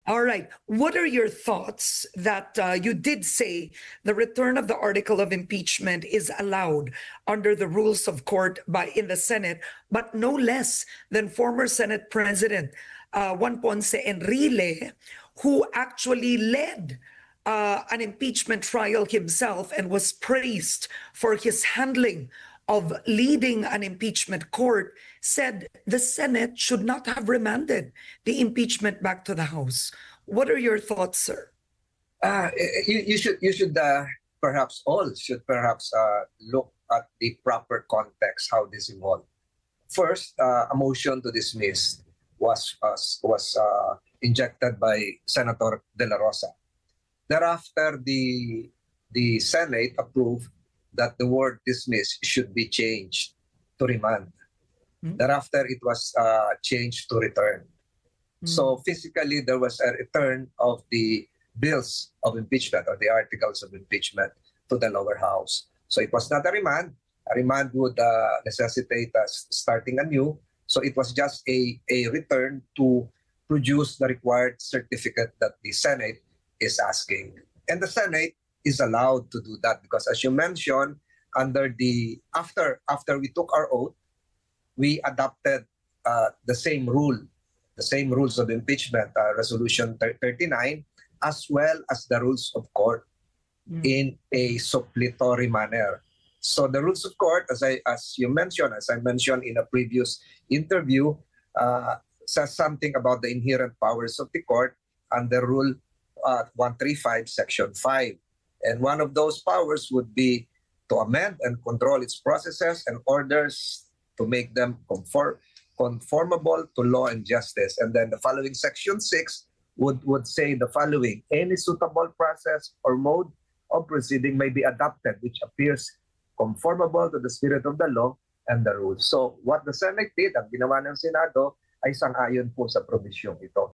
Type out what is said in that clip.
All right. What are your thoughts that you did say the return of the article of impeachment is allowed under the rules of court in the Senate, but no less than former Senate President Juan Ponce Enrile, who actually led an impeachment trial himself and was praised for his handling of leading an impeachment court, said the Senate should not have remanded the impeachment back to the House. What are your thoughts, sir? Uh, you should perhaps all should perhaps look at the proper context how this evolved. First, a motion to dismiss was injected by Senator De La Rosa. Thereafter, the Senate approved that the word dismiss should be changed to remand. Thereafter, it was changed to return. So physically, there was a return of the bills of impeachment or the articles of impeachment to the lower house. So it was not a remand. A remand would necessitate us starting anew. So it was just a return to produce the required certificate that the Senate is asking. And the Senate is allowed to do that because, as you mentioned, after we took our oath, we adopted the same rules of impeachment, Resolution 39, as well as the rules of court in a suppletory manner. So the rules of court, as I mentioned in a previous interview, says something about the inherent powers of the court under Rule 135, Section 5. And one of those powers would be to amend and control its processes and orders to make them conformable to law and justice. And then the following Section 6 would say the following: any suitable process or mode of proceeding may be adopted which appears conformable to the spirit of the law and the rules. So what the Senate did, ang ginawa ng Senado, ay sang-ayon po sa probisyong ito.